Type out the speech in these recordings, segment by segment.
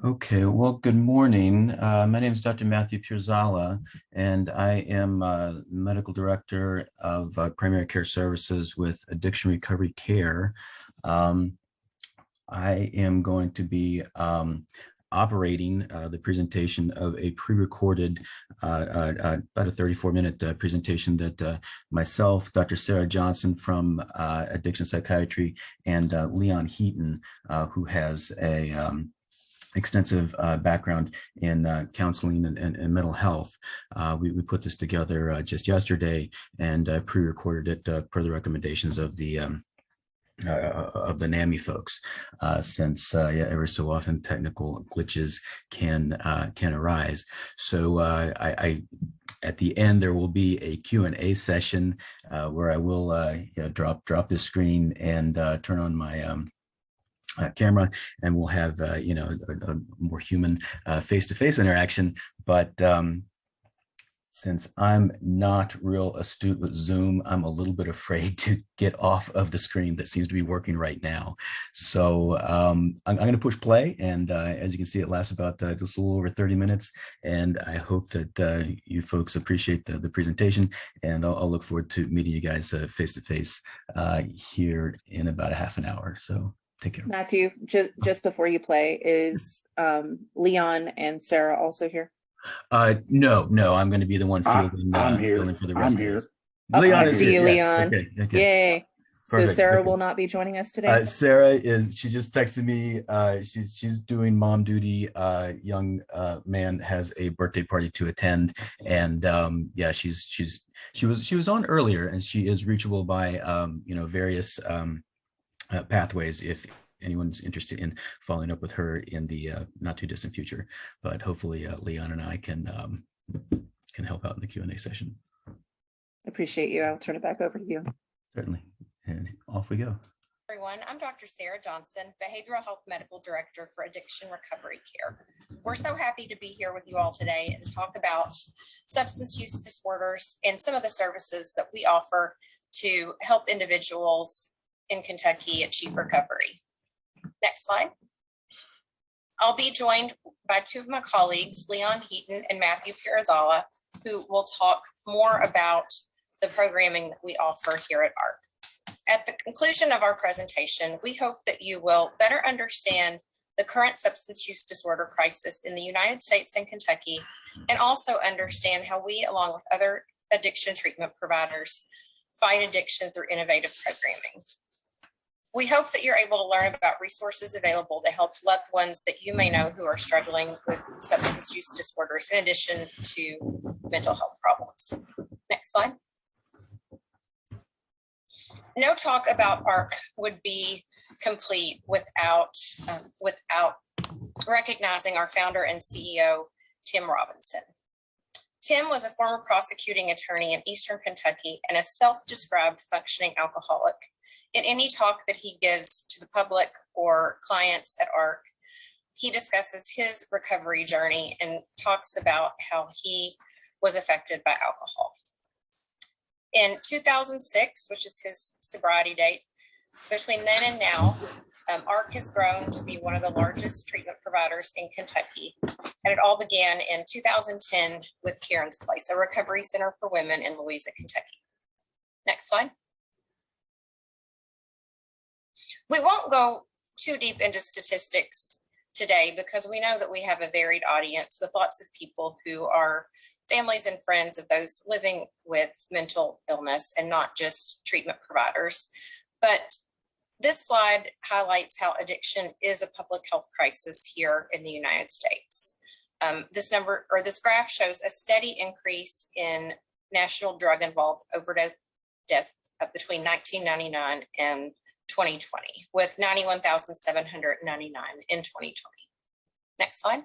Okay, well, good morning. My name is Dr. Matthew Pirzala, and I am Medical Director of Primary Care Services with Addiction Recovery Care. Um, I am going to be operating the presentation of a pre-recorded, about a 34-minute presentation that myself, Dr. Sarah Johnson from Addiction Psychiatry, and Leon Heaton, who has a extensive background in counseling and mental health. We put this together just yesterday and pre-recorded it per the recommendations of the NAMI folks, since ever so often technical glitches can arise. So I at the end there will be a Q&A session where I will drop the screen and turn on my camera, and we'll have a more human face-to-face interaction. But since I'm not real astute with Zoom, I'm a little bit afraid to get off of the screen that seems to be working right now. So I'm going to push play, and as you can see, it lasts about just a little over 30 minutes. And I hope that you folks appreciate the presentation, and I'll look forward to meeting you guys face-to-face here in about a half an hour. So take care. Matthew, just before you play, is Leon and Sarah also here? No, I'm going to be the one fielding, I'm here. fielding for the rest I'm here. of us. Oh, Leon I is see here. you, Yes. Leon. Okay. Yay. Perfect. So Sarah Okay. will not be joining us today? Sarah she just texted me. She's doing mom duty. Young man has a birthday party to attend, and yeah, she was on earlier, and she is reachable by various pathways if anyone's interested in following up with her in the not too distant future. But hopefully Leon and I can help out in the Q&A session. Appreciate you. I'll turn it back over to you. Certainly. And off we go. Everyone, I'm Dr. Sarah Johnson, Behavioral Health Medical Director for Addiction Recovery Care. We're so happy to be here with you all today and talk about substance use disorders and some of the services that we offer to help individuals in Kentucky achieve recovery. Next slide. I'll be joined by two of my colleagues, Leon Heaton and Matthew Pirzala, who will talk more about the programming that we offer here at ARC. At the conclusion of our presentation, we hope that you will better understand the current substance use disorder crisis in the United States and Kentucky, and also understand how we, along with other addiction treatment providers, fight addiction through innovative programming. We hope that you're able to learn about resources available to help loved ones that you may know who are struggling with substance use disorders, in addition to mental health problems. Next slide. No talk about ARC would be complete without recognizing our founder and CEO, Tim Robinson. Tim was a former prosecuting attorney in Eastern Kentucky and a self-described functioning alcoholic. In any talk that he gives to the public or clients at ARC, he discusses his recovery journey and talks about how he was affected by alcohol. In 2006, which is his sobriety date, between then and now, ARC has grown to be one of the largest treatment providers in Kentucky. And it all began in 2010 with Karen's Place, a recovery center for women in Louisa, Kentucky. Next slide. We won't go too deep into statistics today because we know that we have a varied audience with lots of people who are families and friends of those living with mental illness and not just treatment providers. But this slide highlights how addiction is a public health crisis here in the United States. This graph shows a steady increase in national drug-involved overdose deaths between 1999 and 2020, with 91,799 in 2020. Next slide.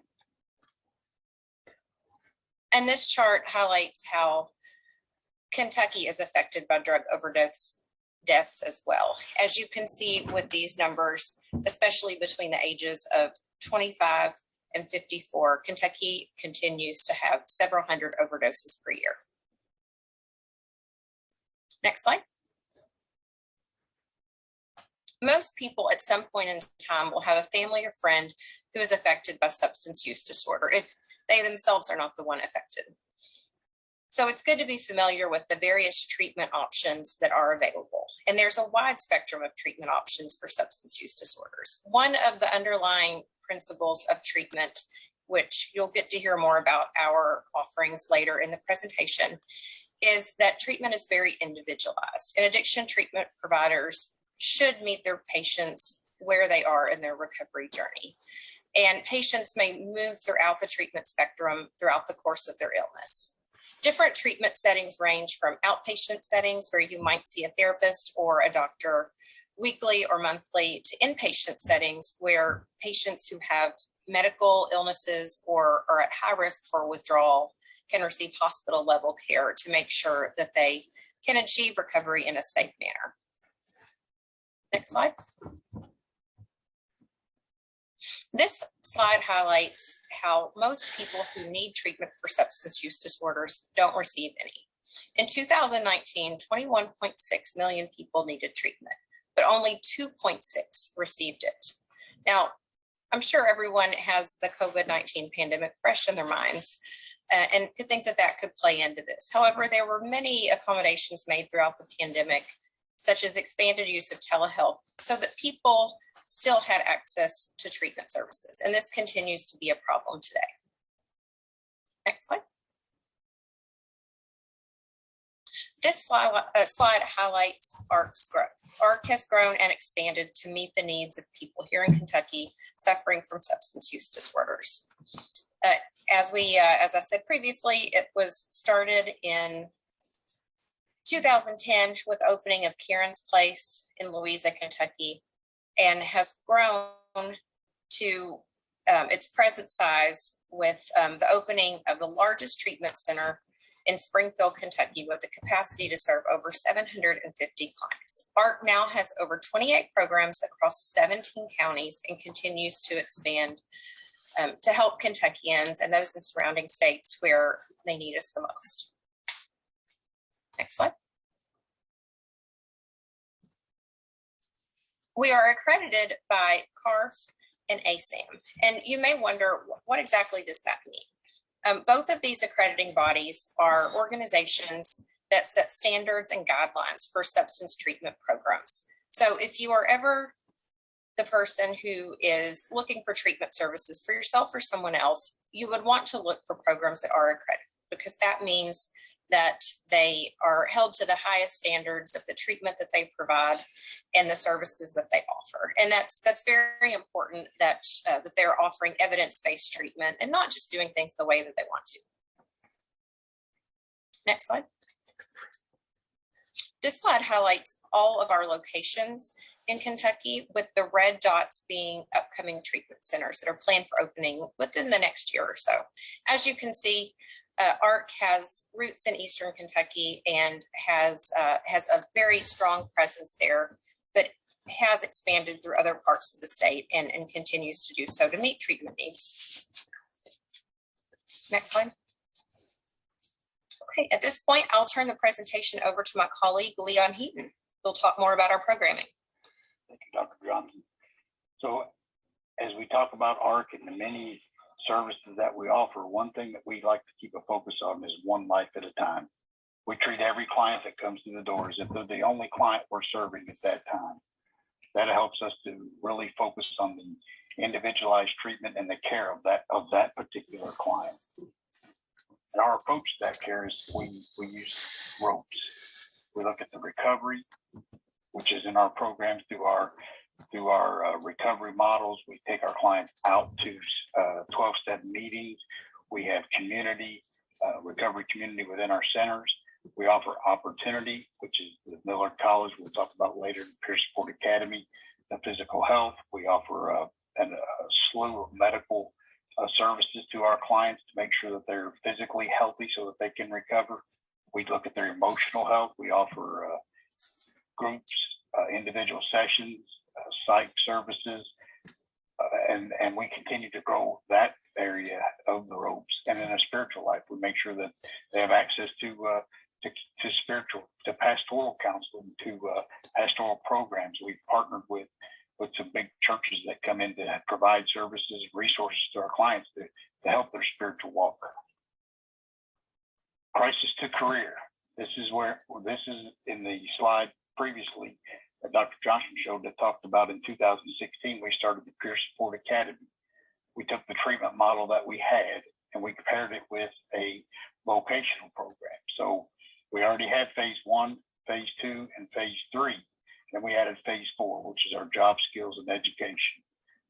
And this chart highlights how Kentucky is affected by drug overdose deaths as well. As you can see with these numbers, especially between the ages of 25 and 54, Kentucky continues to have several hundred overdoses per year. Next slide. Most people at some point in time will have a family or friend who is affected by substance use disorder if they themselves are not the one affected. So it's good to be familiar with the various treatment options that are available. And there's a wide spectrum of treatment options for substance use disorders. One of the underlying principles of treatment, which you'll get to hear more about our offerings later in the presentation, is that treatment is very individualized. And addiction treatment providers should meet their patients where they are in their recovery journey. And patients may move throughout the treatment spectrum throughout the course of their illness. Different treatment settings range from outpatient settings where you might see a therapist or a doctor weekly or monthly to inpatient settings where patients who have medical illnesses or are at high risk for withdrawal can receive hospital level care to make sure that they can achieve recovery in a safe manner. Next slide. This slide highlights how most people who need treatment for substance use disorders don't receive any. In 2019, 21.6 million people needed treatment, but only 2.6 received it. Now, I'm sure everyone has the COVID-19 pandemic fresh in their minds and could think that that could play into this. However, there were many accommodations made throughout the pandemic, such as expanded use of telehealth, so that people still had access to treatment services. And this continues to be a problem today. Next slide. This slide highlights ARC's growth. ARC has grown and expanded to meet the needs of people here in Kentucky suffering from substance use disorders. As I said previously, it was started in 2010 with the opening of Kieran's Place in Louisa, Kentucky, and has grown to its present size with the opening of the largest treatment center in Springfield, Kentucky, with the capacity to serve over 750 clients. ARC now has over 28 programs across 17 counties and continues to expand to help Kentuckians and those in surrounding states where they need us the most. Next slide. We are accredited by CARF and ASAM, and you may wonder, what exactly does that mean? Both of these accrediting bodies are organizations that set standards and guidelines for substance treatment programs. So if you are ever the person who is looking for treatment services for yourself or someone else, you would want to look for programs that are accredited, because that means that they are held to the highest standards of the treatment that they provide and the services that they offer. And that's very important that, that they're offering evidence-based treatment and not just doing things the way that they want to. Next slide. This slide highlights all of our locations in Kentucky, with the red dots being upcoming treatment centers that are planned for opening within the next year or so. As you can see, ARC has roots in Eastern Kentucky and has a very strong presence there, but has expanded through other parts of the state and continues to do so to meet treatment needs. Next slide. Okay, at this point, I'll turn the presentation over to my colleague, Leon Heaton. We'll talk more about our programming. Thank you, Dr. Johnson. So as we talk about ARC and the many services that we offer, one thing that we like to keep a focus on is one life at a time. We treat every client that comes through the door as if they're the only client we're serving at that time. That helps us to really focus on the individualized treatment and the care of that particular client. And our approach to that care is we use ropes. We look at the recovery, which is in our programs through our recovery models. We take our clients out to 12-step meetings. We have community, recovery community within our centers. We offer opportunity, which is the Millard College, we'll talk about later, Peer Support Academy, the physical health. We offer a slew of medical services to our clients to make sure that they're physically healthy so that they can recover. We look at their emotional health. We offer groups, individual sessions, psych services, and we continue to grow that area of the ropes. And in a spiritual life, we make sure that they have access to to spiritual, to pastoral counseling, to pastoral programs. We've partnered with some big churches that come in to provide services and resources to our clients to help their spiritual walk. Crisis to career. This is in the slide previously that Dr. Johnson showed that talked about in 2016, we started the Peer Support Academy. We took the treatment model that we had and we compared it with a vocational program. So we already had phase 1, phase 2, and phase 3. And we added phase 4, which is our job skills and education.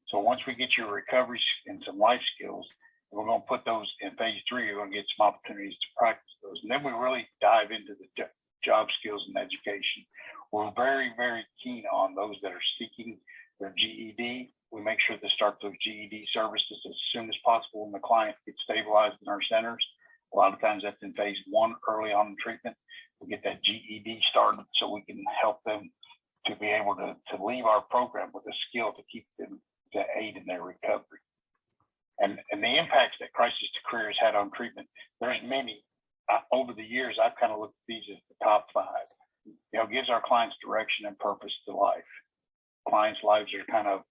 So once we get your recovery and some life skills, we're going to put those in phase 3. You're going to get some opportunities to practice those. And then we really dive into the job skills and education. We're very, very keen on those that are seeking their GED. We make sure to start those GED services as soon as possible when the client gets stabilized in our centers. A lot of times that's in phase 1 early on in treatment. We get that GED started so we can help them to be able to leave our program with a skill to keep them to aid in their recovery. And the impacts that Crisis to Career has had on treatment, there's many. Over the years, I've kind of looked at these as the top 5. Gives our clients direction and purpose to life. Clients' lives are kind of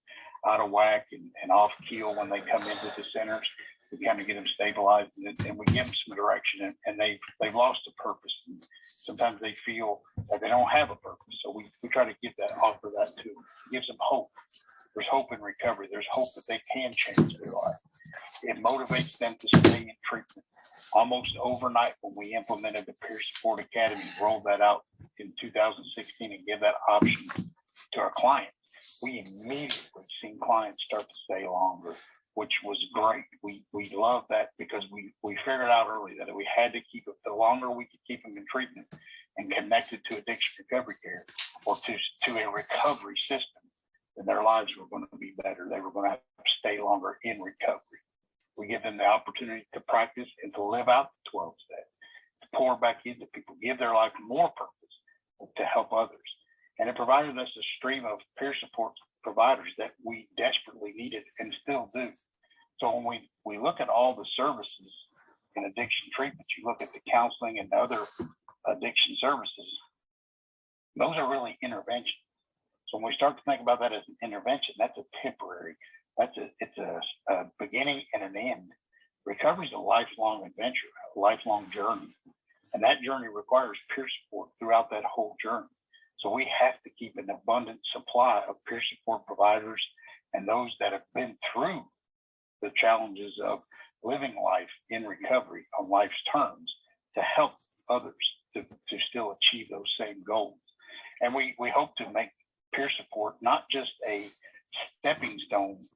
out of whack and off keel when they come into the centers. We kind of get them stabilized and we give them some direction, and they've lost a purpose. And sometimes they feel that they don't have a purpose. So we try to offer that to them. It gives them hope. There's hope in recovery. There's hope that they can change their life. It motivates them to stay in treatment. Almost overnight, when we implemented the Peer Support Academy, rolled that out in 2016 and give that option to our clients, we immediately seen clients start to stay longer, which was great. We love that because we figured out early that we had to keep it. The longer we could keep them in treatment and connected to addiction recovery care or to a recovery system, then their lives were going to be better. They were going to have to stay longer in recovery. We give them the opportunity to practice and to live out the 12 steps, to pour back into people, give their life more purpose to help others. And it provided us a stream of peer support providers that we desperately needed and still do. So when we look at all the services in addiction treatment, you look at the counseling and the other addiction services, those are really interventions. So when we start to think about that as an intervention, that's a temporary, it's a beginning and an end. Recovery is a lifelong adventure, a lifelong journey. And that journey requires peer support throughout that whole journey. So we have to keep an abundant supply of peer support providers and those that have been through the challenges of living life in recovery on life's terms to help others to still achieve those same goals. And we hope to make peer support not just a stepping stone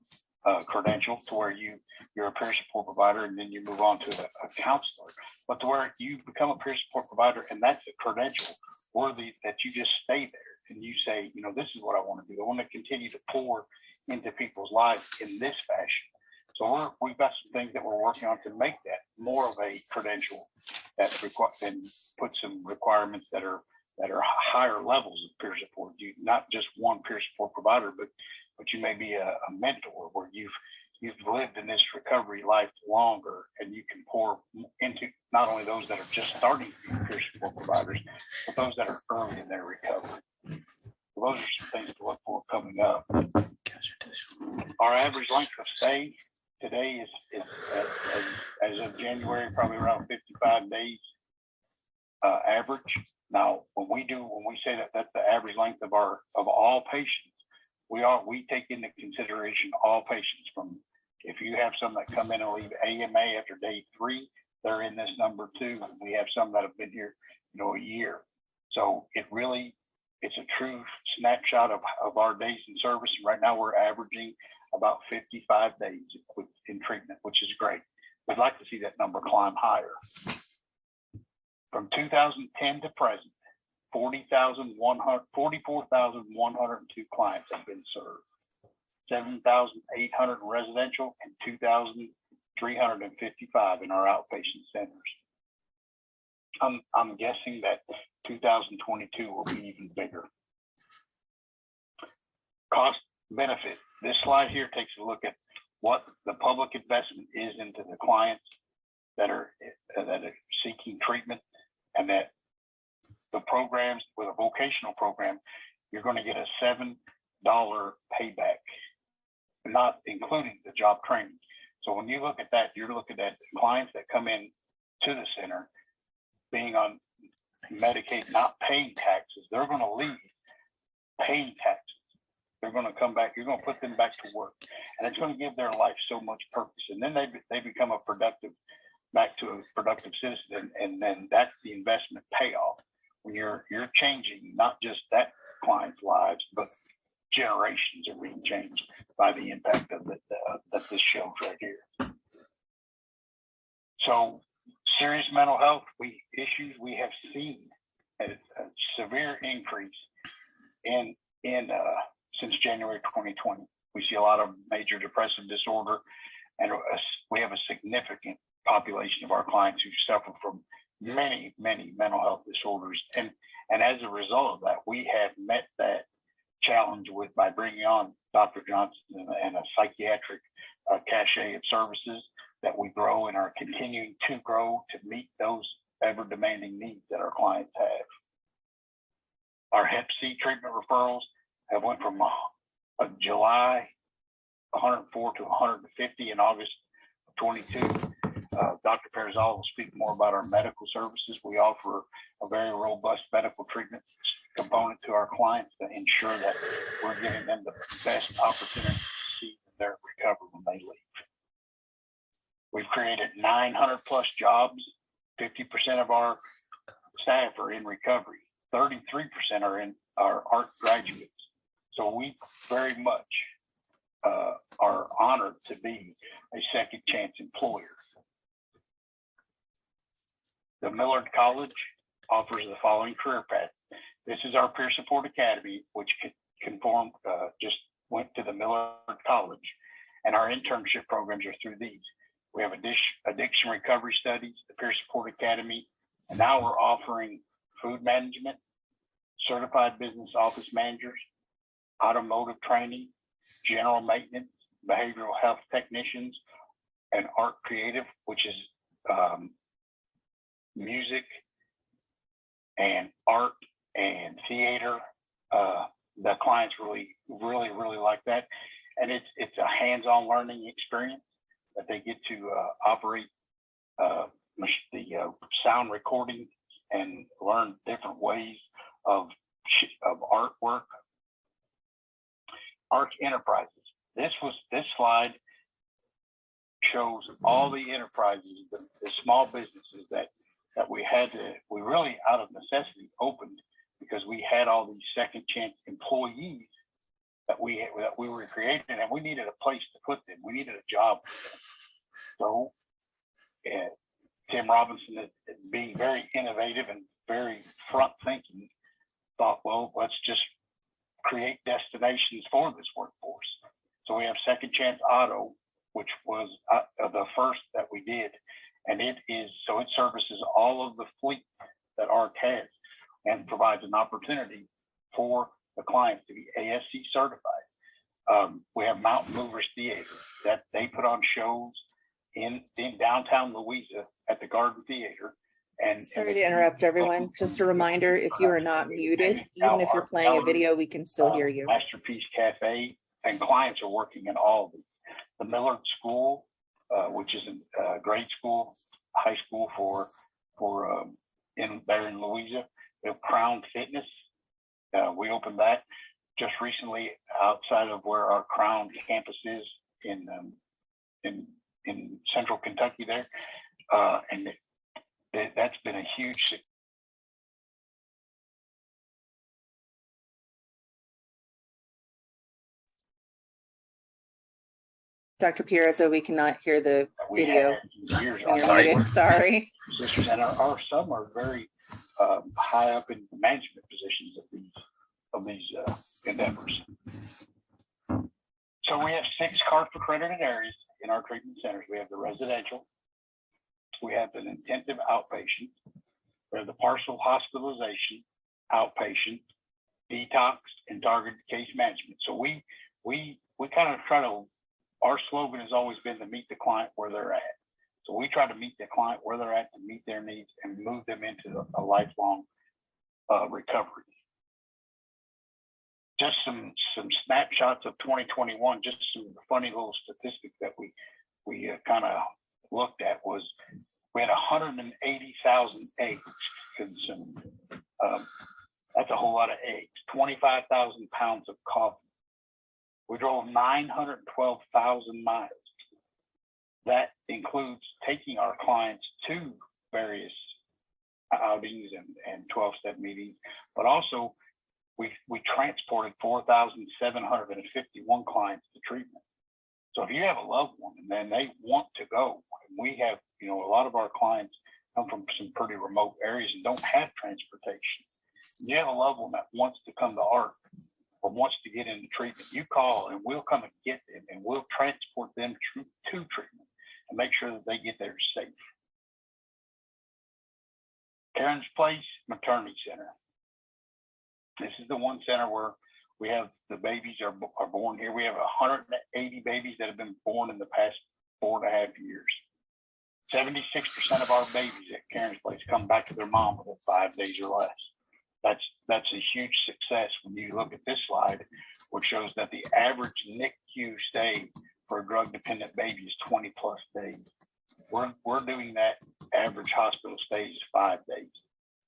credential to where you're a peer support provider and then you move on to a counselor, but to where you become a peer support provider and that's a credential worthy that you just stay there and you say, this is what I want to do. I want to continue to pour into people's lives in this fashion. So we've got some things that we're working on to make that more of a credential that and put some requirements that are higher levels of peer support. You not just one peer support provider, but you may be a mentor where you've lived in this recovery life longer and you can pour into not only those that are just starting to be peer support providers, but those that are early in their recovery. So those are some things to look for coming up. Our average length of stay today is as of January, probably around 55 days average. Now, when we say that that's the average length of all patients, we take into consideration all patients. From if you have some that come in and leave AMA after day 3, they're in this number too. And we have some that have been here, a year. So it's a true snapshot of our days in service. And right now we're averaging about 55 days in treatment, which is great. We'd like to see that number climb higher. From 2010 to present, 44,102 clients have been served, 7,800 in residential and 2,355 in our outpatient centers. I'm guessing that 2022 will be even bigger. Cost benefit. This slide here takes a look at what the public investment is into the clients that are seeking treatment, and that the programs with a vocational program, you're going to get a $7 payback, not including the job training. So when you look at that, you're looking at clients that come in to the center being on Medicaid, not paying taxes. They're going to leave paying taxes. They're going to come back. You're going to put them back to work, and it's going to give their life so much purpose. And then they become back to a productive citizen, and then that's the investment payoff when you're changing not just that client's lives, but generations are being changed by the impact of it that this shows right here. So serious mental health issues, we have seen a severe increase in since January 2020. We see a lot of major depressive disorder, and we have a significant population of our clients who suffer from many mental health disorders. And as a result of that, we have met that challenge by bringing on Dr. Johnson and a psychiatric cachet of services that we grow and are continuing to grow to meet those ever demanding needs that our clients have. Our Hep C treatment referrals have went from July 104 to 150 in August of 22. Dr. Perizal will speak more about our medical services. We offer a very robust medical treatment component to our clients to ensure that we're giving them the best opportunity to see their recovery when they leave. We've created 900 plus jobs. 50% of our staff are in recovery. 33% are art graduates. So we very much are honored to be a second chance employer. The Millard College offers the following career path. This is our peer support academy, which just went to the Millard College, and our internship programs are through these. We have addiction recovery studies, the peer support academy, and now we're offering food management, certified business office managers, automotive training, general maintenance, behavioral health technicians, and art creative, which is music and art and theater. The clients really like that, and it's a hands-on learning experience that they get to operate the sound recording and learn different ways of artwork. Arch Enterprises. This slide shows all the enterprises, the small businesses that we really out of necessity opened because we had all these second chance employees that we were creating, and we needed a place to put them. We needed a job for them. So Tim Robinson, being very innovative and very front thinking, thought, well, let's just create destinations for this workforce. So we have Second Chance Auto, which was the first that we did. And it services all of the fleet that ARC has and provides an opportunity for the clients to be ASC certified. We have Mountain Movers Theater that they put on shows in downtown Louisa at the Garden Theater. And sorry to interrupt everyone. Just a reminder, if you are not muted, even if you're playing a video, we can still hear you. Masterpiece Cafe, and clients are working in all of these. The Millard School, which is a grade school, high school for there in Louisa. We have Crown Fitness. We opened that just recently outside of where our Crown campus is in central Kentucky there, and that's been a huge success. Dr. Pierzo, we cannot hear the video. Sorry. Sisters, and some are very high up in management positions of these endeavors. So we have 6 CARF accredited areas in our treatment centers. We have the residential, we have an intensive outpatient, we have the partial hospitalization, outpatient, detox, and targeted case management. So we kind of try to, our slogan has always been to meet the client where they're at. So we try to meet the client where they're at to meet their needs and move them into a lifelong recovery. Just some snapshots of 2021, just some funny little statistics that we kind of looked at was we had 180,000 eggs consumed. That's a whole lot of eggs. 25,000 pounds of coffee. We drove 912,000 miles. That includes taking our clients to various outings and 12-step meetings, but also we transported 4,751 clients to treatment. So if you have a loved one and then they want to go, we have, a lot of our clients come from some pretty remote areas and don't have transportation. You have a loved one that wants to come to ARC or wants to get into treatment, you call and we'll come and get them and we'll transport them to treatment and make sure that they get there safe. Karen's Place Maternity Center. This is the one center where we have the babies are born here. We have 180 babies that have been born in the past 4.5 years. 76% of our babies at Karen's Place come back to their mom within 5 days or less. That's a huge success when you look at this slide, which shows that the average NICU stay for a drug-dependent baby is 20+ days. We're doing that. Average hospital stay is 5 days.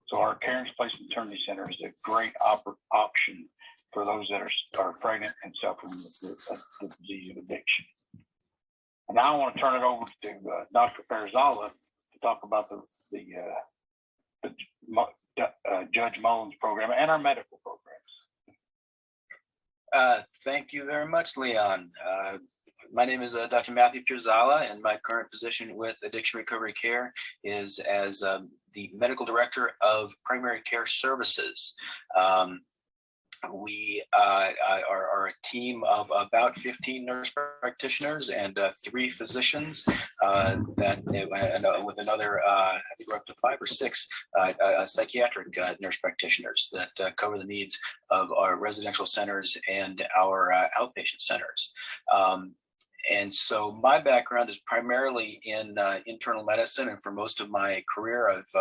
So our Karen's Place Maternity Center is a great option for those that are pregnant and suffering with the disease of addiction. And now I want to turn it over to Dr. Farzala to talk about the Judge Mullins program and our medical programs. Thank you very much, Leon. My name is Dr. Matthew Farzala, and my current position with Addiction Recovery Care is as the Medical Director of Primary Care Services. We are a team of about 15 nurse practitioners and 3 physicians with another, I think we're up to 5 or 6 psychiatric nurse practitioners that cover the needs of our residential centers and our outpatient centers. And so my background is primarily in internal medicine, and for most of my career, I've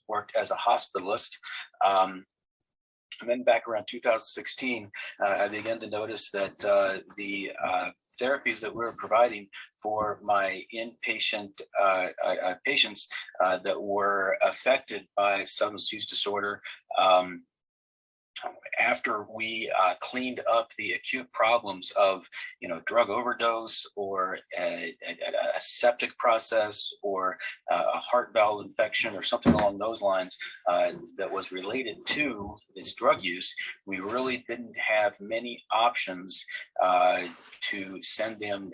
worked as a hospitalist. And then back around 2016, I began to notice that the therapies that we were providing for my inpatient patients that were affected by substance use disorder, after we cleaned up the acute problems of, drug overdose or a septic process or a heart valve infection or something along those lines that was related to this drug use, we really didn't have many options to send them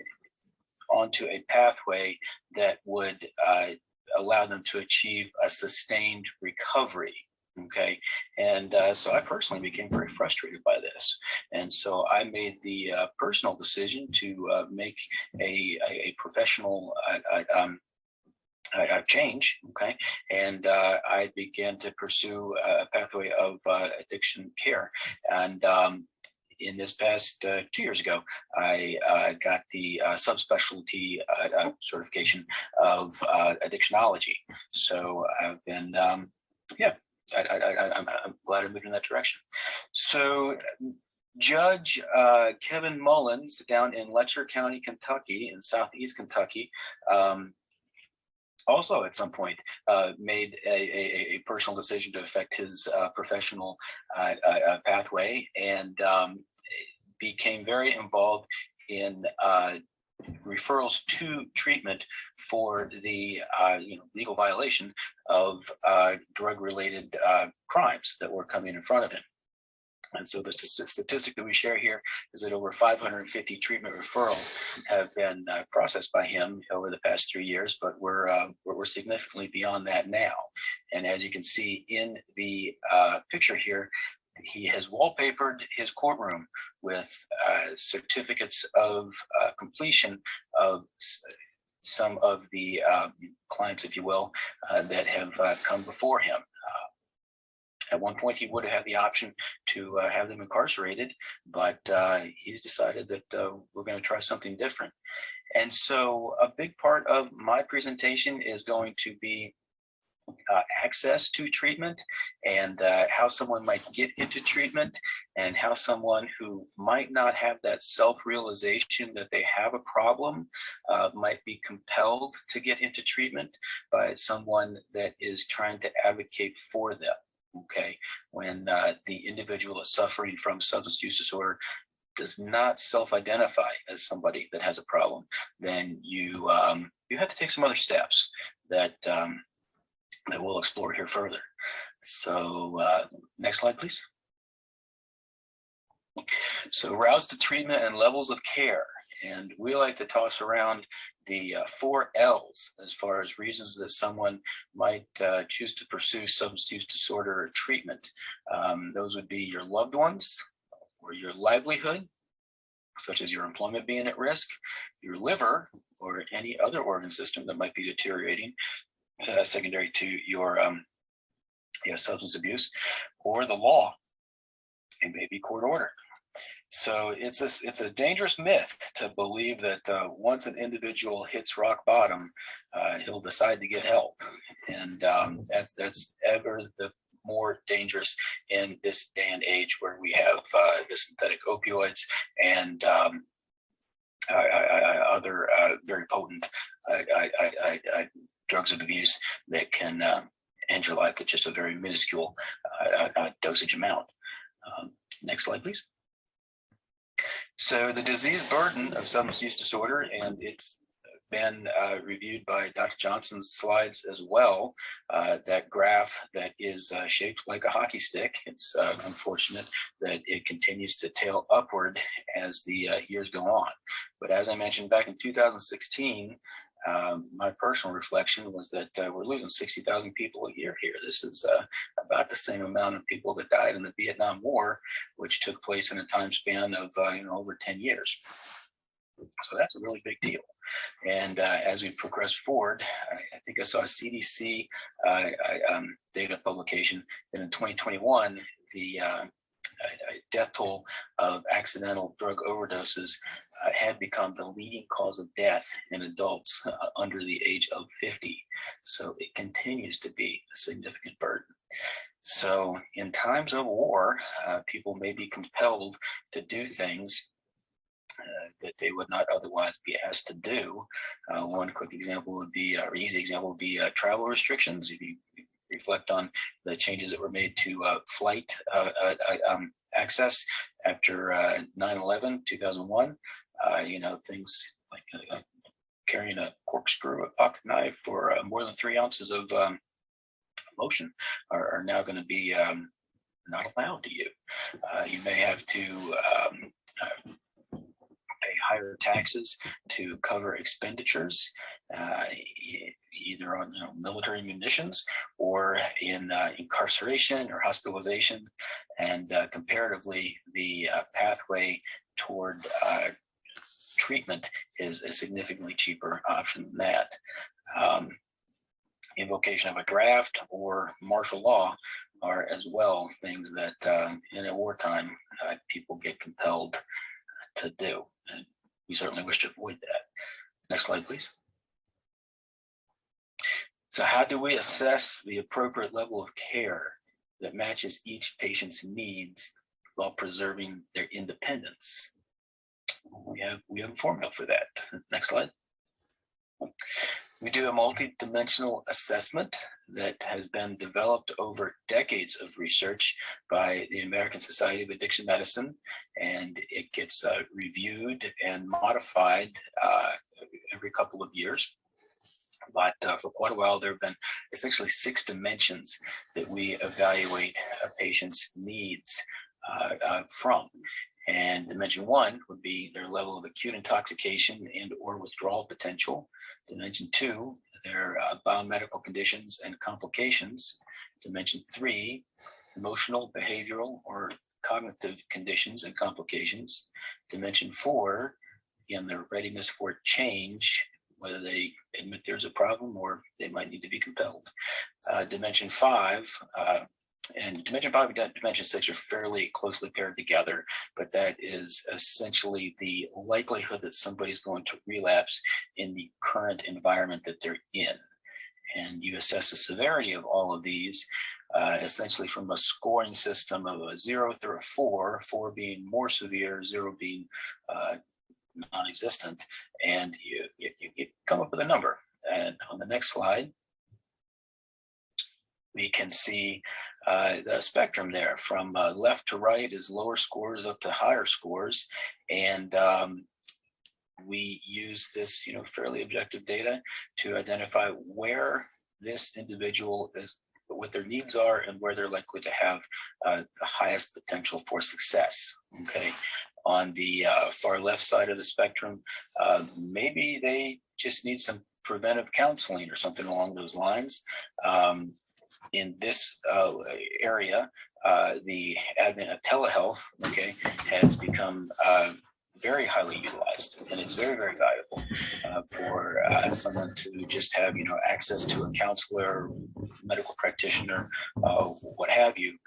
onto a pathway that would allow them to achieve a sustained recovery. Okay, and so I personally became very frustrated by this, and so I made the personal decision to make a professional change. Okay, and I began to pursue a pathway of addiction care, and in this past 2 years ago, I got the subspecialty certification of addictionology. So I've been, I'm glad I moved in that direction. So Judge Kevin Mullins down in Letcher County, Kentucky, in Southeast Kentucky, also at some point made a personal decision to affect his professional pathway, and became very involved in referrals to treatment for the legal violation of drug-related crimes that were coming in front of him. And so the statistic that we share here is that over 550 treatment referrals have been processed by him over the past 3 years, but we're significantly beyond that now. And as you can see in the picture here, he has wallpapered his courtroom with certificates of completion of some of the clients, if you will, that have come before him. At one point, he would have had the option to have them incarcerated, but he's decided that we're going to try something different. And so a big part of my presentation is going to be access to treatment and how someone might get into treatment, and how someone who might not have that self-realization that they have a problem might be compelled to get into treatment by someone that is trying to advocate for them. Okay, when the individual is suffering from substance use disorder does not self-identify as somebody that has a problem, then you have to take some other steps that that we'll explore here further. So next slide, please. So routes to treatment and levels of care. And we like to toss around the 4 L's as far as reasons that someone might choose to pursue substance use disorder treatment. Those would be your loved ones, or your livelihood, such as your employment being at risk, your liver, or any other organ system that might be deteriorating, secondary to your substance abuse, or the law. It may be court ordered. So it's a dangerous myth to believe that once an individual hits rock bottom, he'll decide to get help, and that's ever the more dangerous in this day and age where we have the synthetic opioids and other very potent drugs of abuse that can end your life with just a very minuscule dosage amount. Next slide, please. So the disease burden of substance use disorder, and it's been reviewed by Dr. Johnson's slides as well. That graph that is shaped like a hockey stick. It's unfortunate that it continues to tail upward as the years go on. But as I mentioned back in 2016, my personal reflection was that we're losing 60,000 people a year here. This is about the same amount of people that died in the Vietnam War, which took place in a time span of over 10 years. So that's a really big deal. And as we progress forward, I think I saw a CDC data publication that in 2021, the death toll of accidental drug overdoses had become the leading cause of death in adults under the age of 50. So it continues to be a significant burden. So in times of war, people may be compelled to do things that they would not otherwise be asked to do. One quick example would be, or easy example would be travel restrictions. If you reflect on the changes that were made to flight access after 9/11, 2001, things like carrying a corkscrew, a pocket knife, or more than 3 ounces of lotion are now going to be not allowed to you. You may have to pay higher taxes to cover expenditures, either on military munitions or in incarceration or hospitalization. And comparatively, the pathway toward treatment is a significantly cheaper option than that. Invocation of a draft or martial law are as well things that in a wartime people get compelled to do. And we certainly wish to avoid that. Next slide, please. So how do we assess the appropriate level of care that matches each patient's needs while preserving their independence? We have a formula for that. Next slide. We do a multidimensional assessment that has been developed over decades of research by the American Society of Addiction Medicine, and it gets reviewed and modified every couple of years. But for quite a while, there have been essentially 6 dimensions that we evaluate a patient's needs from. And dimension 1 would be their level of acute intoxication and or withdrawal potential. Dimension 2, their biomedical conditions and complications. Dimension 3, emotional, behavioral, or cognitive conditions and complications. Dimension 4, again, their readiness for change, whether they admit there's a problem or they might need to be compelled. Dimension 5, and Dimension 5 and Dimension 6 are fairly closely paired together, but that is essentially the likelihood that somebody's going to relapse in the current environment that they're in. and you assess the severity of all of these, essentially from a scoring system of a 0 through a 4, 4 being more severe, 0 being non-existent, and you come up with a number. And on the next slide, we can see the spectrum there. From left to right is lower scores up to higher scores, and we use this, fairly objective data to identify where this individual is, what their needs are, and where they're likely to have the highest potential for success. Okay. On the far left side of the spectrum, maybe they just need some preventive counseling or something along those lines. In this area, the advent of telehealth, okay, has become very highly utilized, and it's very, very valuable for someone to just have, access to a counselor, medical practitioner, what have you,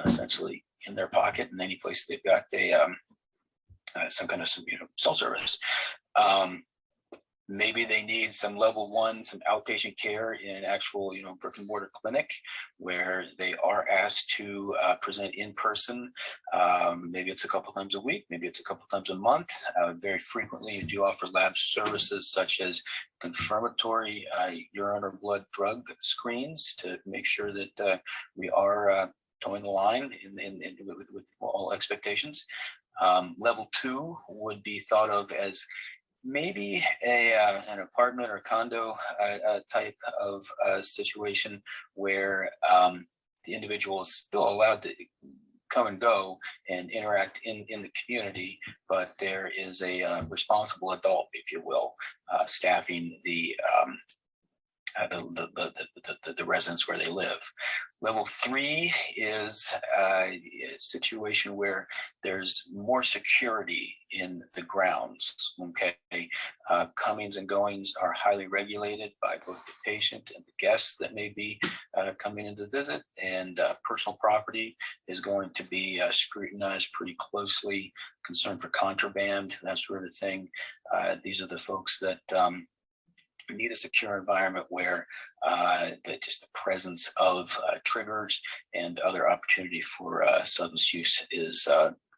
essentially in their pocket, in any place they've got some kind of cell service. Maybe they need some level 1, some outpatient care in an actual, brick and mortar clinic where they are asked to present in person. Maybe it's a couple times a week, maybe it's a couple times a month. Very frequently, you do offer lab services such as confirmatory urine or blood drug screens to make sure that we are towing the line with all expectations. Level 2 would be thought of as maybe an apartment or condo type of situation where the individual is still allowed to come and go and interact in the community, but there is a responsible adult, if you will, staffing the residence where they live. Level 3 is a situation where there's more security in the grounds. Okay, comings and goings are highly regulated by both the patient and the guests that may be coming in to visit, and personal property is going to be scrutinized pretty closely. Concern for contraband, that sort of thing. These are the folks that need a secure environment where just the presence of triggers and other opportunity for substance use is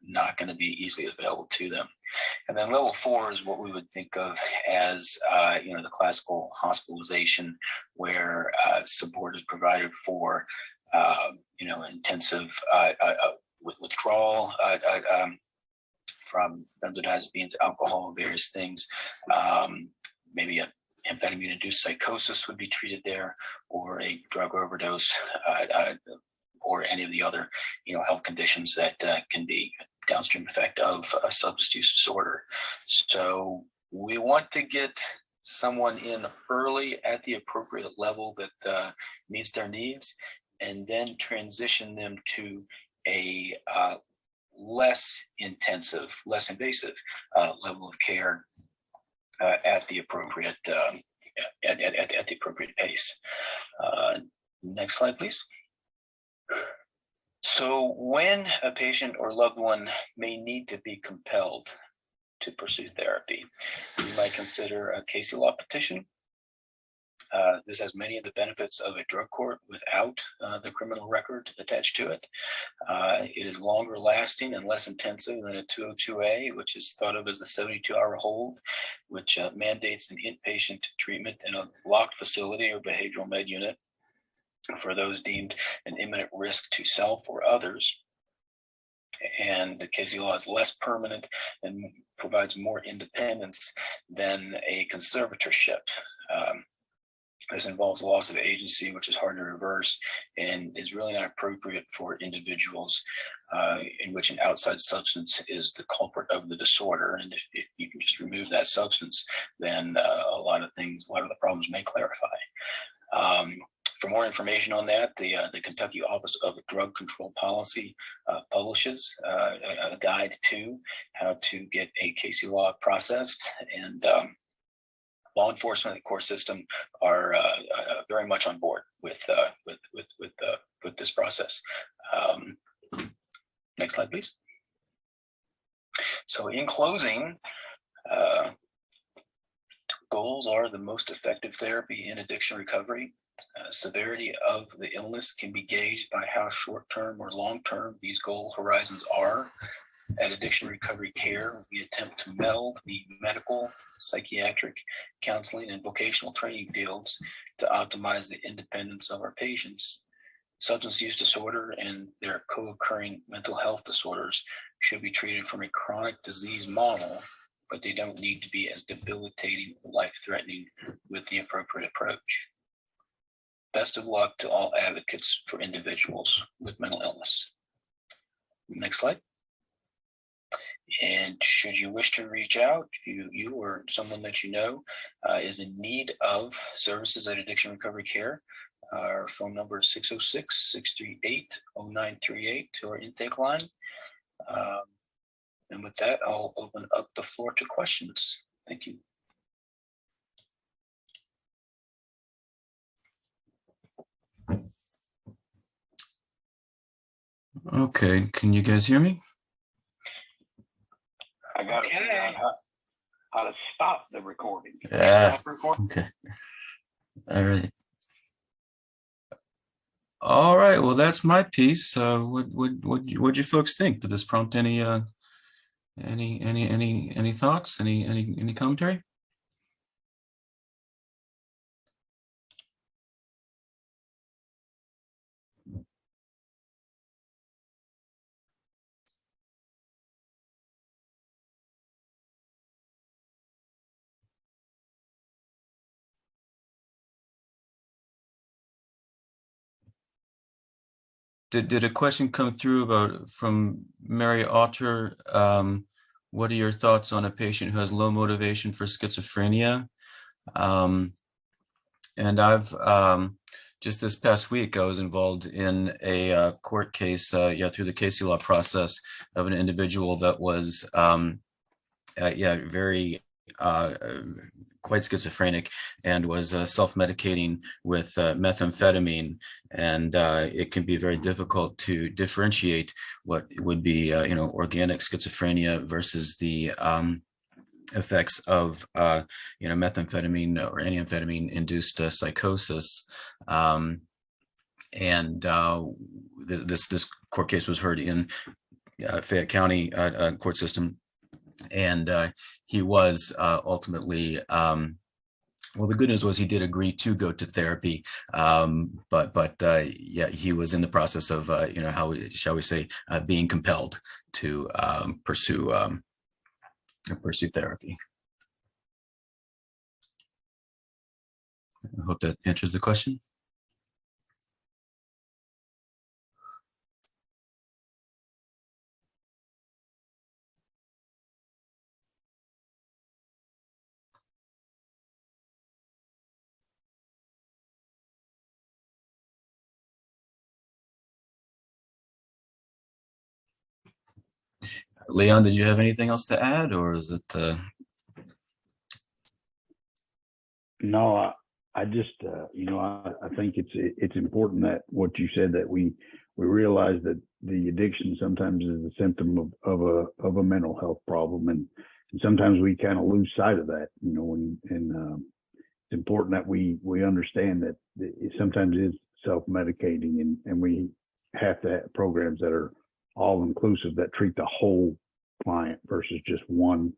not going to be easily available to them. And then level 4 is what we would think of as the classical hospitalization, where support is provided for intensive withdrawal from benzodiazepines, alcohol, various things. Maybe a amphetamine-induced psychosis would be treated there, or a drug overdose, or any of the other, health conditions that can be downstream effect of a substance use disorder. So we want to get someone in early at the appropriate level that meets their needs, and then transition them to a less intensive, less invasive level of care at the appropriate at the appropriate pace. Next slide, please. So when a patient or loved one may need to be compelled to pursue therapy, you might consider a Casey law petition. This has many of the benefits of a drug court without the criminal record attached to it. It is longer lasting and less intensive than a 202A, which is thought of as the 72-hour hold, which mandates an inpatient treatment in a locked facility or behavioral med unit for those deemed an imminent risk to self or others. And the Casey law is less permanent and provides more independence than a conservatorship. This involves loss of agency, which is hard to reverse, and is really not appropriate for individuals in which an outside substance is the culprit of the disorder. And if you can just remove that substance, then a lot of the problems may clarify. For more information on that, the Kentucky Office of Drug Control Policy publishes a guide to how to get a Casey law processed, and law enforcement and court system are very much on board with this process. Next slide, please. So in closing, go goals are the most effective therapy in addiction recovery. Severity of the illness can be gauged by how short-term or long-term these goal horizons are. At Addiction Recovery Care, we attempt to meld the medical, psychiatric, counseling, and vocational training fields to optimize the independence of our patients. Substance use disorder and their co-occurring mental health disorders should be treated from a chronic disease model, but they don't need to be as debilitating or life-threatening with the appropriate approach. Best of luck to all advocates for individuals with mental illness. Next slide. And should you wish to reach out, if you or someone that you know is in need of services at Addiction Recovery Care, our phone number is 606-638-0938 to our intake line. And with that, I'll open up the floor to questions. Thank you. Okay, can you guys hear me? I got to figure out how to stop the recording. Yeah. Stop recording. Okay. All right. All right. Well, that's my piece. What you folks think? Did this prompt any thoughts? Any commentary? Did a question come through from Mary Otter? What are your thoughts on a patient who has low motivation for schizophrenia? And I've just this past week, I was involved in a court case, through the Casey law process of an individual that was, very quite schizophrenic and was self-medicating with methamphetamine, and it can be very difficult to differentiate what would be organic schizophrenia versus the effects of methamphetamine or any amphetamine induced psychosis. This court case was heard in Fayette County court system. And he was ultimately, well, the good news was he did agree to go to therapy, but he was in the process of, how shall we say, being compelled to pursue therapy. I hope that answers the question. Leon, did you have anything else to add, or is it? No, I just, I think it's important that what you said, that we realize that the addiction sometimes is a symptom of a mental health problem, and sometimes we kind of lose sight of that, and it's important that we understand that it sometimes is self-medicating, and we have to have programs that are all inclusive, that treat the whole client versus just one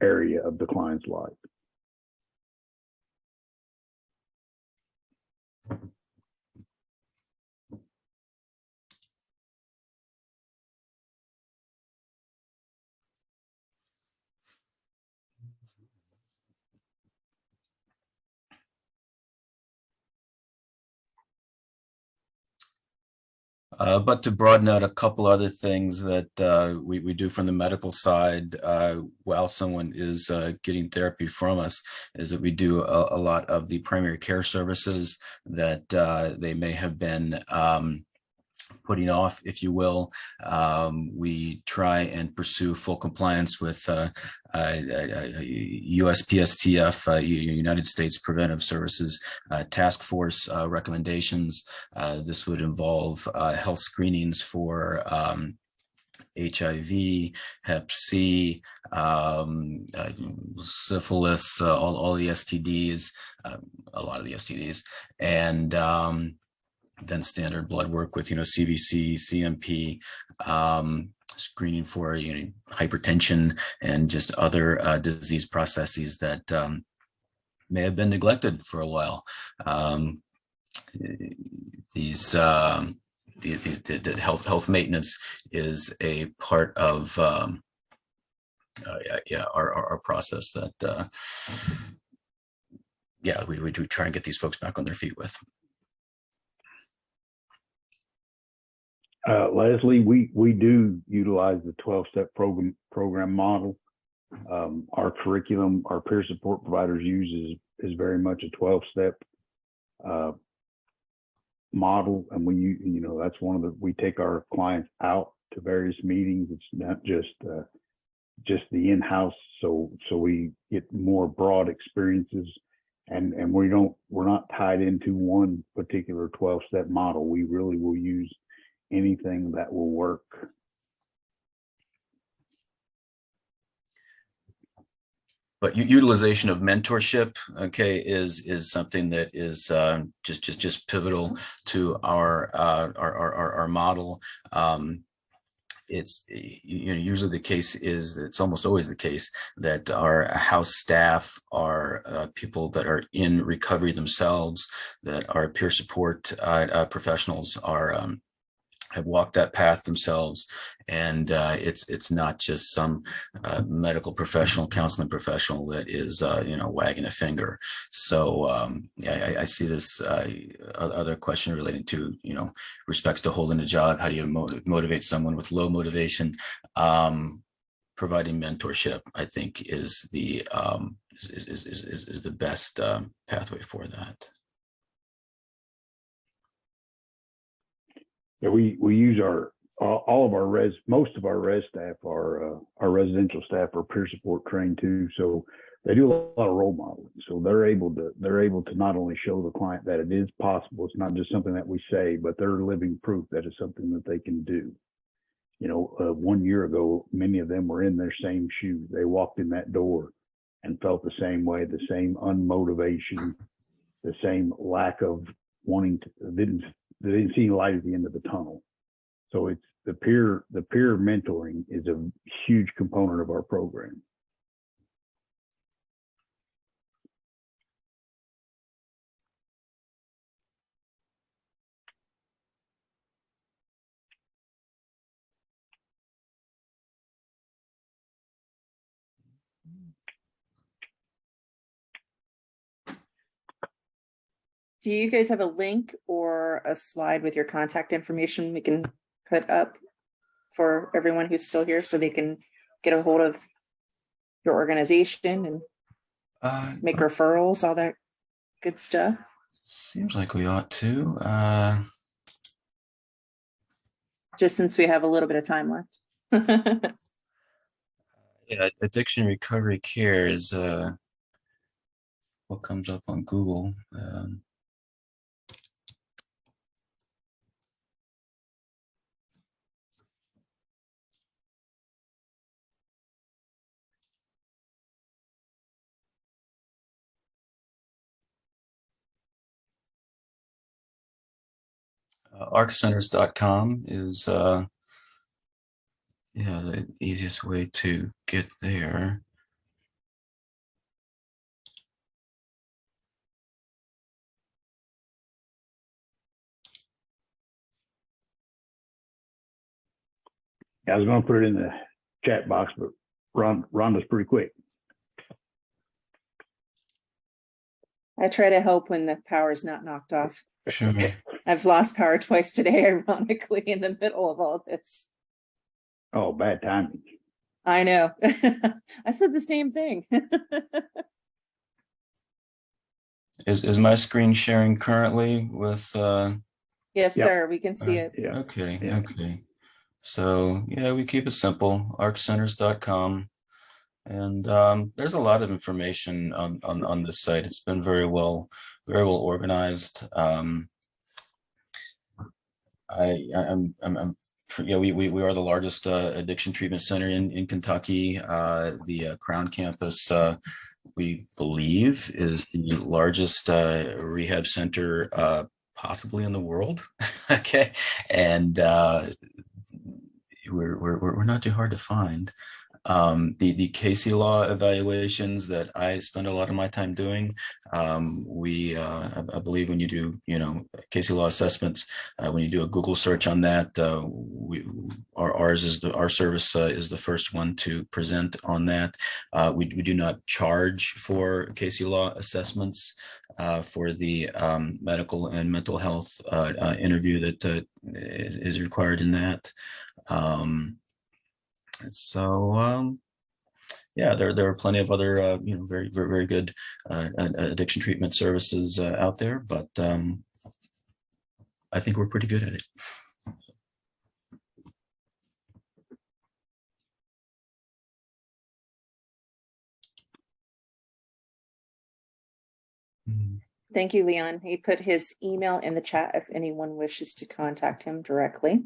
area of the client's life. But to broaden out a couple other things that we do from the medical side while someone is getting therapy from us, is that we do a lot of the primary care services that they may have been putting off, if you will. We try and pursue full compliance with USPSTF, United States Preventive Services Task Force recommendations. This would involve health screenings for HIV, Hep C, syphilis, all the STDs, a lot of the STDs, and then standard blood work with, CBC, CMP, screening for, hypertension and just other disease processes that may have been neglected for a while. The health maintenance is a part of our process that we do try and get these folks back on their feet with. Leslie, we do utilize the 12-step program model. Our curriculum, our peer support providers use is very much a 12-step model, and that's we take our clients out to various meetings. It's not just the in-house, so we get more broad experiences, and we're not tied into one particular 12-step model. We really will use anything that will work. But utilization of mentorship, okay, is something that is just pivotal to our model. It's usually the case is, it's almost always the case that our house staff are people that are in recovery themselves, that our peer support professionals are have walked that path themselves, and it's not just some medical professional, counseling professional that is wagging a finger. So I see this other question relating to respects to holding a job. How do you motivate someone with low motivation? Providing mentorship, I think, is the best pathway for that. Yeah, we use most of our res staff our residential staff are peer support trained too, so they do a lot of role modeling. So they're able to not only show the client that it is possible, it's not just something that we say, but they're living proof that it's something that they can do. 1 year ago, many of them were in their same shoes. They walked in that door and felt the same way, the same unmotivation, the same lack of wanting to, they didn't see light at the end of the tunnel. So it's the peer mentoring is a huge component of our program. Do you guys have a link or a slide with your contact information we can put up for everyone who's still here so they can get a hold of your organization and make referrals, all that good stuff? Seems like we ought to. Just since we have a little bit of time left. Yeah, addiction recovery care is what comes up on Google. ArcCenters.com is the easiest way to get there. I was going to put it in the chat box, but Rhonda's pretty quick. I try to help when the power's not knocked off. Sure. I've lost power twice today, ironically, in the middle of all this. Oh, bad timing. I know. I said the same thing. Is my screen sharing currently with Yes, Yep. sir. We can see it. Yeah. Okay. Yeah. Okay. So yeah, we keep it simple, arccenters.com. And there's a lot of information on this site. It's been very well organized. I'm Yeah, we are the largest addiction treatment center in Kentucky. The Crown campus, we believe, is the largest rehab center possibly in the world. Okay, and we're not too hard to find. The Casey Law evaluations that I spend a lot of my time doing, I believe when you do, Casey Law assessments, when you do a Google search on that, our service is the first one to present on that. We do not charge for Casey Law assessments for the medical and mental health interview that is required in that. Yeah, there are plenty of other very, very, very good addiction treatment services out there, but I think we're pretty good at it. Thank you, Leon. He put his email in the chat if anyone wishes to contact him directly.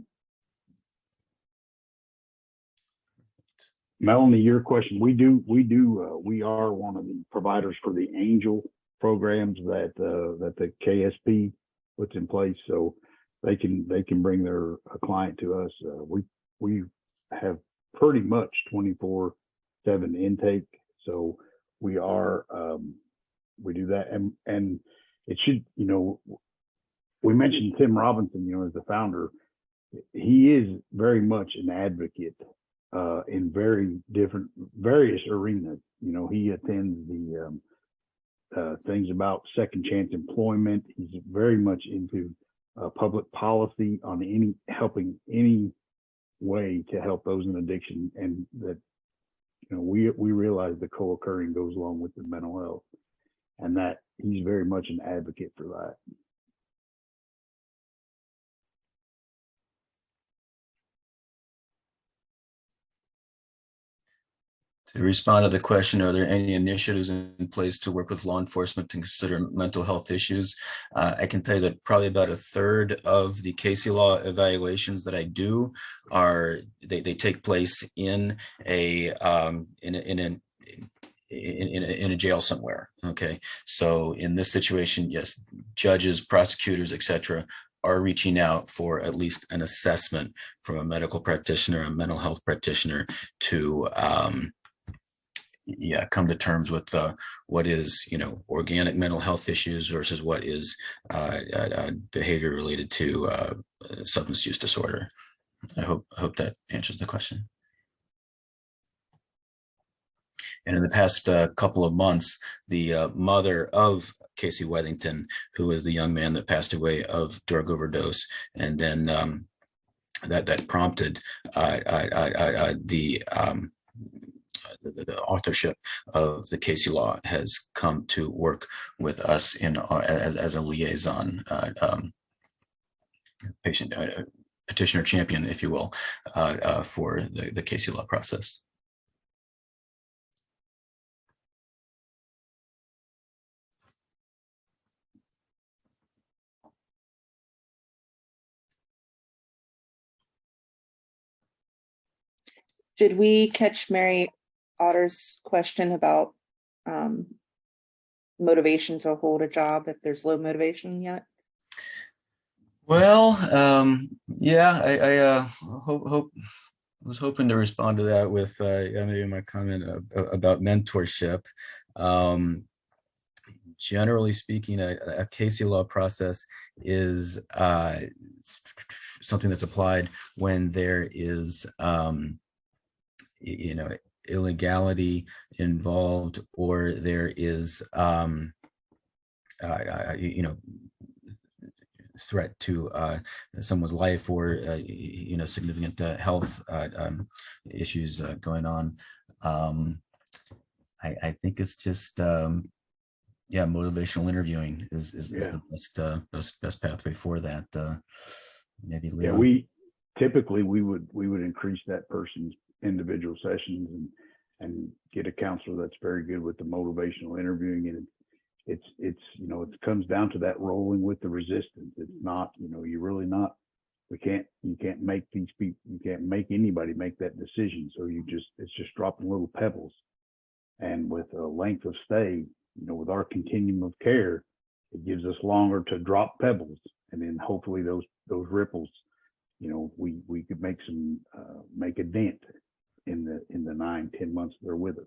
Melanie, your question, we are one of the providers for the Angel programs that the KSP puts in place, so they can bring their client to us. We have pretty much 24/7 intake, so we do that, and it should, we mentioned Tim Robinson, as the founder. He is very much an advocate in various arenas. He attends the things about second chance employment. He's very much into public policy on helping any way to help those in addiction, and that we realize the co-occurring goes along with the mental health, and that he's very much an advocate for that. To respond to the question, are there any initiatives in place to work with law enforcement to consider mental health issues? I can tell you that probably about a third of the Casey Law evaluations that I do they take place in a jail somewhere. Okay, so in this situation, yes, judges, prosecutors, etc., are reaching out for at least an assessment from a medical practitioner, a mental health practitioner, to come to terms with what is organic mental health issues versus what is behavior related to substance use disorder. I hope that answers the question. And in the past couple of months, the mother of Casey Wethington, who was the young man that passed away of drug overdose, and then that prompted the authorship of the Casey Law, has come to work with us as a liaison petitioner champion, if you will, for the Casey Law process. Did we catch Mary Otter's question about motivation to hold a job if there's low motivation yet? Well, I was hoping to respond to that with maybe my comment about mentorship. Generally speaking, a Casey Law process is something that's applied when there is illegality involved, or there is threat to someone's life, or significant health issues going on. I think it's just motivational interviewing is the best pathway for that. Maybe Leon. Yeah, we typically would increase that person's individual sessions and get a counselor that's very good with the motivational interviewing, and it comes down to that rolling with the resistance. It's not, you're really not you can't make these people, you can't make anybody make that decision. So it's just dropping little pebbles. And with a length of stay, with our continuum of care, it gives us longer to drop pebbles, and then hopefully those ripples, we could make make a dent in the 9-10 months they're with us.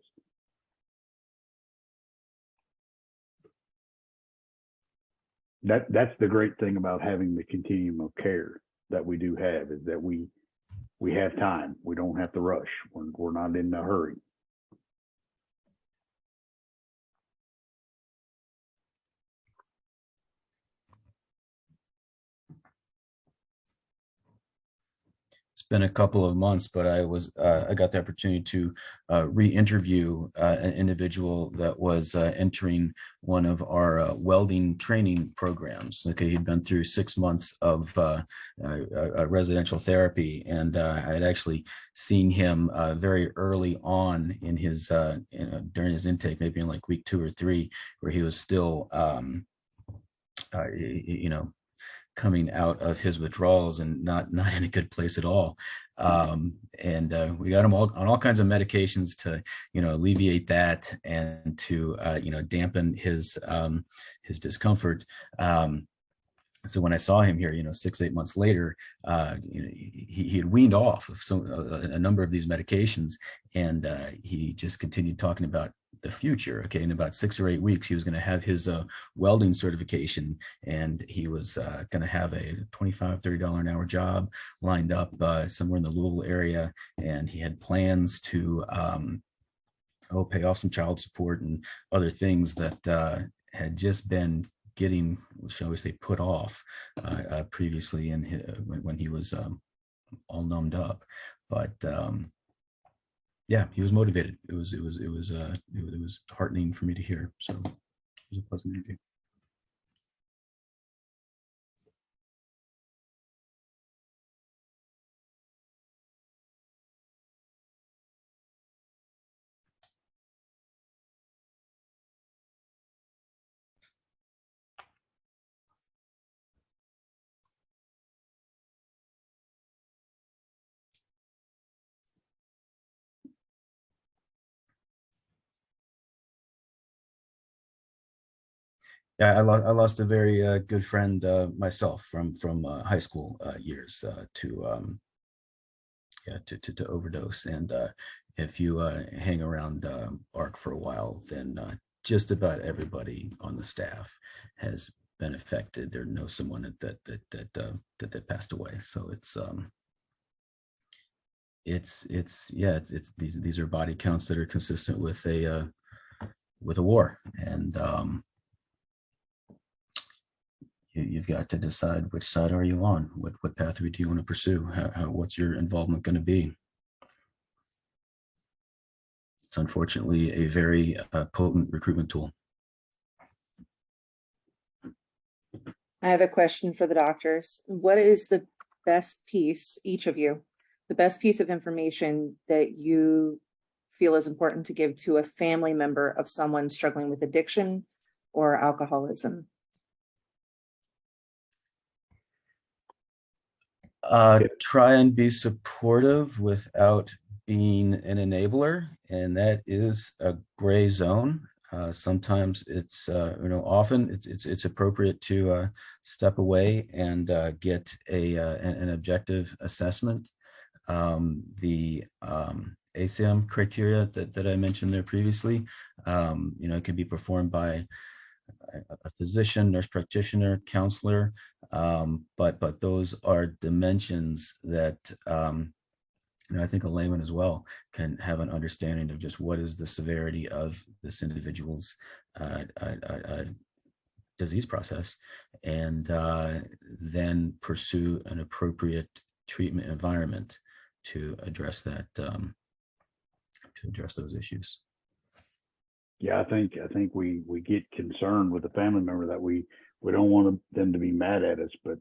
That's the great thing about having the continuum of care that we do have, is that we have time. We don't have to rush. We're not in a hurry. It's been a couple of months, but I got the opportunity to re-interview an individual that was entering one of our welding training programs. Okay, he'd been through 6 months of residential therapy, and I had actually seen him very early on in his during his intake, maybe in like week 2 or 3, where he was still coming out of his withdrawals and not in a good place at all. And we got him on all kinds of medications to, alleviate that and to, dampen his discomfort. So when I saw him here, 6-8 months later, he had weaned off of a number of these medications, and he just continued talking about the future. Okay, in about 6 or 8 weeks, he was going to have his welding certification, and he was going to have a $25-$30 an hour job lined up somewhere in the Louisville area, and he had plans to pay off some child support and other things that had just been getting, shall we say, put off previously when he was all numbed up. But yeah, he was motivated. It was heartening for me to hear. So it was a pleasant interview. Yeah, I lost a very good friend myself from high school years to overdose. And if you hang around ARC for a while, then just about everybody on the staff has been affected or knows someone that passed away. So it's these are body counts that are consistent with a war, and you've got to decide which side are you on. What pathway do you want to pursue? What's your involvement going to be? It's unfortunately a very potent recruitment tool. I have a question for the doctors. What is the best piece, each of you, the best piece of information that you feel is important to give to a family member of someone struggling with addiction or alcoholism? Try and be supportive without being an enabler, and that is a gray zone. Sometimes it's often it's appropriate to step away and get an objective assessment. The ASAM criteria that I mentioned there previously, it can be performed by a physician, nurse practitioner, counselor, but those are dimensions that I think a layman as well can have an understanding of just what is the severity of this individual's disease process, and then pursue an appropriate treatment environment to address that, to address those issues. Yeah, I think we get concerned with the family member that we don't want them to be mad at us, but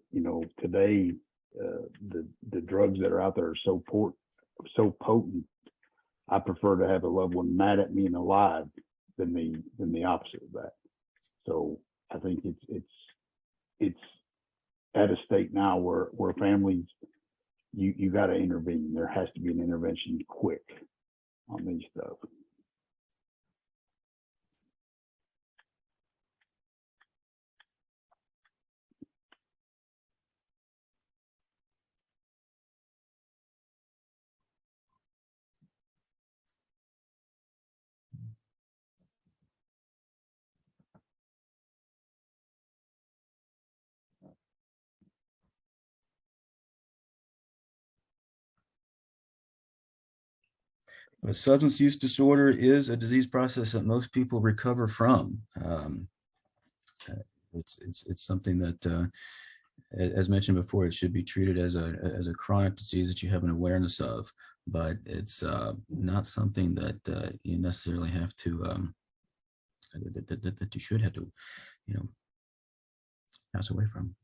today the drugs that are out there are so potent. I prefer to have a loved one mad at me and alive than the opposite of that. So I think it's at a state now where families, you got to intervene. There has to be an intervention quick on these stuff. A substance use disorder is a disease process that most people recover from. It's something that, as mentioned before, it should be treated as a chronic disease that you have an awareness of, but it's not something that you necessarily have to that you should have to, pass away from.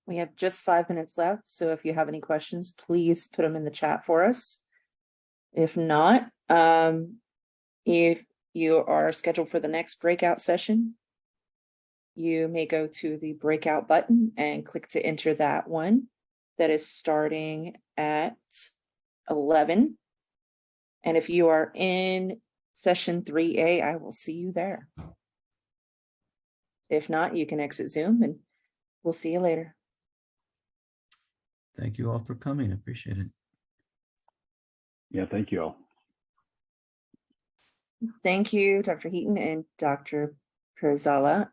We have just 5 minutes left, so if you have any questions, please put them in the chat for us. If not, if you are scheduled for the next breakout session, you may go to the breakout button and click to enter that one. That is starting at 11. And if you are in session 3A, I will see you there. If not, you can exit Zoom and we'll see you later. Thank you all for coming. I appreciate it. Yeah, thank you all. Thank you, Dr. Heaton and Dr. Pirzala.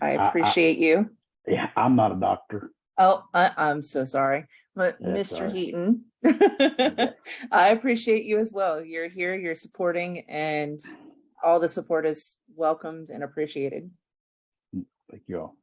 I appreciate you. Yeah, I'm not a doctor. Oh, I'm so sorry, but That's Mr. all right. Heaton, I appreciate you as well. You're here, you're supporting, and all the support is welcomed and appreciated. Thank you all.